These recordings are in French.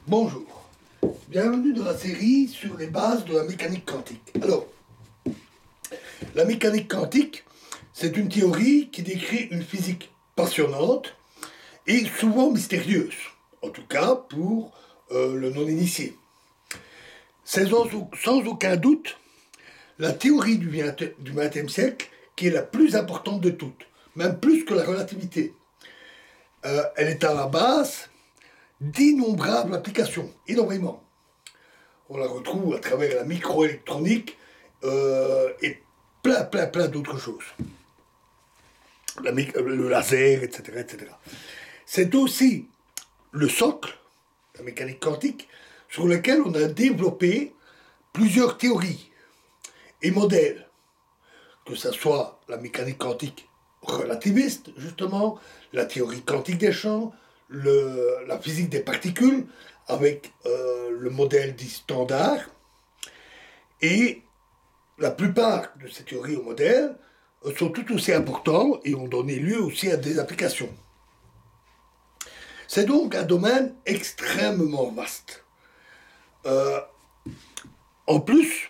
Bonjour, bienvenue dans la série sur les bases de la mécanique quantique. Alors, la mécanique quantique, c'est une théorie qui décrit une physique passionnante et souvent mystérieuse, en tout cas pour le non-initié. C'est sans aucun doute la théorie du XXe siècle qui est la plus importante de toutes, même plus que la relativité. Elle est à la base d'innombrables applications, énormément. On la retrouve à travers la microélectronique et plein d'autres choses. Le laser, etc., etc. C'est aussi le socle, la mécanique quantique, sur lequel on a développé plusieurs théories et modèles, que ce soit la mécanique quantique relativiste, justement, la théorie quantique des champs, la physique des particules, avec le modèle dit standard, et la plupart de ces théories ou modèles sont tout aussi importants et ont donné lieu aussi à des applications. C'est donc un domaine extrêmement vaste. En plus,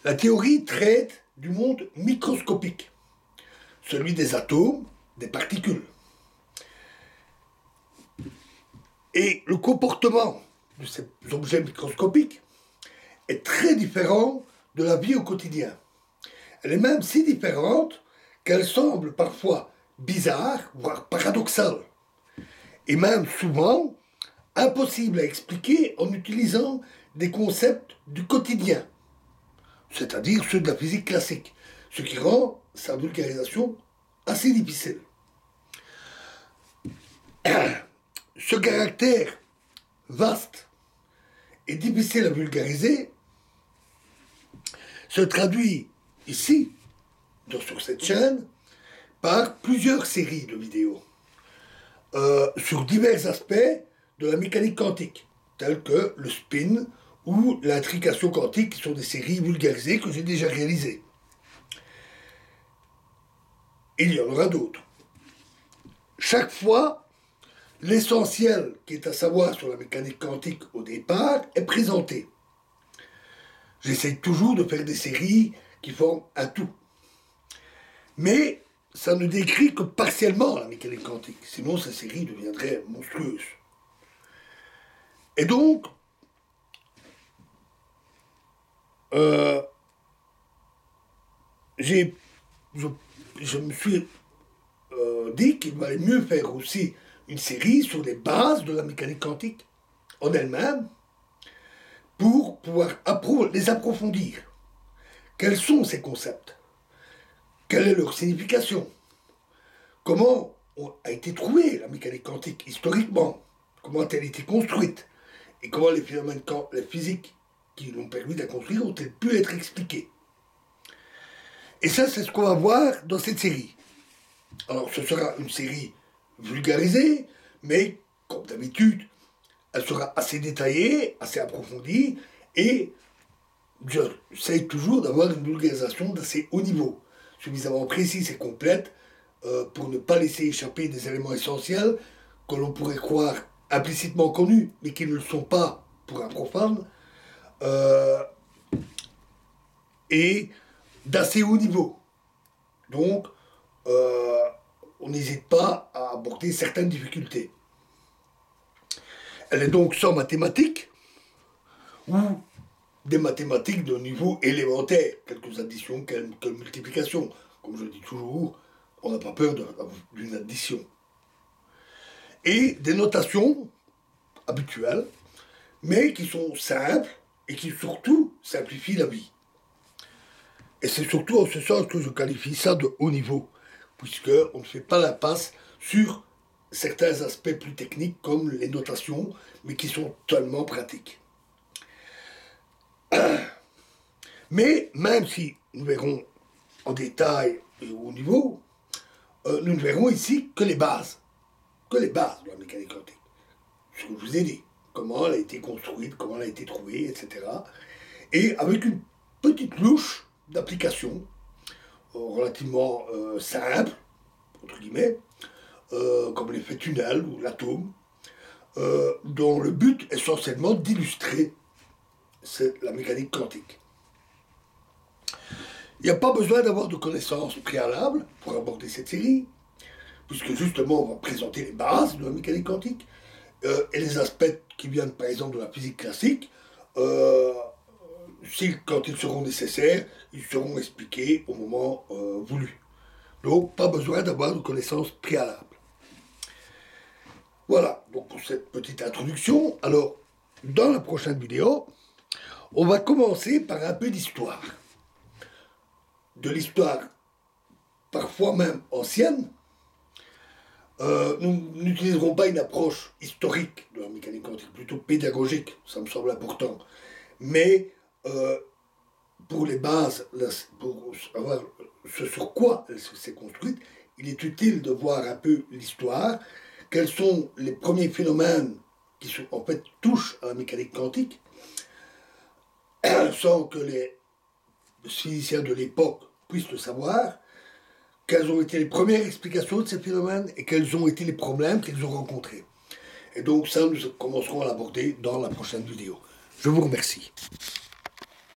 la théorie traite du monde microscopique, celui des atomes, des particules. Et le comportement de ces objets microscopiques est très différent de la vie au quotidien. Elle est même si différente qu'elle semble parfois bizarre, voire paradoxale, et même souvent impossible à expliquer en utilisant des concepts du quotidien, c'est-à-dire ceux de la physique classique, ce qui rend sa vulgarisation assez difficile. Ce caractère vaste et difficile à vulgariser se traduit ici, sur cette chaîne, par plusieurs séries de vidéos sur divers aspects de la mécanique quantique, tels que le spin ou l'intrication quantique, qui sont des séries vulgarisées que j'ai déjà réalisées. Et il y en aura d'autres. Chaque fois, l'essentiel qui est à savoir sur la mécanique quantique au départ est présenté. J'essaye toujours de faire des séries qui forment un tout. Mais ça ne décrit que partiellement la mécanique quantique, sinon ces séries deviendraient monstrueuses. Et donc, je me suis dit qu'il valait mieux faire aussi une série sur les bases de la mécanique quantique en elle-même, pour pouvoir les approfondir. Quels sont ces concepts? Quelle est leur signification? Comment a été trouvée la mécanique quantique historiquement? Comment a-t-elle été construite? Et comment les phénomènes physiques qui l'ont permis de la construire ont-elles pu être expliqués? Et ça, c'est ce qu'on va voir dans cette série. Alors, ce sera une série vulgarisée, mais, comme d'habitude, elle sera assez détaillée, assez approfondie, et j'essaie toujours d'avoir une vulgarisation d'assez haut niveau, suffisamment précise et complète pour ne pas laisser échapper des éléments essentiels que l'on pourrait croire implicitement connus, mais qui ne le sont pas pour un profane, et d'assez haut niveau. Donc, on n'hésite pas à aborder certaines difficultés. Elle est donc sans mathématiques, ou des mathématiques de niveau élémentaire, quelques additions, quelques multiplications. Comme je dis toujours, on n'a pas peur d'une addition. Et des notations habituelles, mais qui sont simples et qui surtout simplifient la vie. Et c'est surtout en ce sens que je qualifie ça de haut niveau, puisqu'on ne fait pas la passe sur certains aspects plus techniques comme les notations, mais qui sont totalement pratiques. Mais même si nous verrons en détail et au haut niveau, nous ne verrons ici que les bases de la mécanique quantique. Ce que je vous ai dit, comment elle a été construite, comment elle a été trouvée, etc. Et avec une petite louche d'application relativement simple, entre guillemets, comme l'effet tunnel ou l'atome, dont le but essentiellement d'illustrer la mécanique quantique. Il n'y a pas besoin d'avoir de connaissances préalables pour aborder cette série, puisque justement on va présenter les bases de la mécanique quantique et les aspects qui viennent par exemple de la physique classique. Quand ils seront nécessaires, ils seront expliqués au moment voulu. Donc pas besoin d'avoir de connaissances préalables. Voilà, donc pour cette petite introduction. Alors, dans la prochaine vidéo, on va commencer par un peu d'histoire. De l'histoire parfois même ancienne. Nous n'utiliserons pas une approche historique de la mécanique quantique, plutôt pédagogique, ça me semble important. Mais pour les bases, pour savoir ce sur quoi elle s'est construite, il est utile de voir un peu l'histoire, quels sont les premiers phénomènes qui en fait touchent à la mécanique quantique, sans que les physiciens de l'époque puissent le savoir, quelles ont été les premières explications de ces phénomènes et quels ont été les problèmes qu'ils ont rencontrés. Et donc ça, nous commencerons à l'aborder dans la prochaine vidéo. Je vous remercie.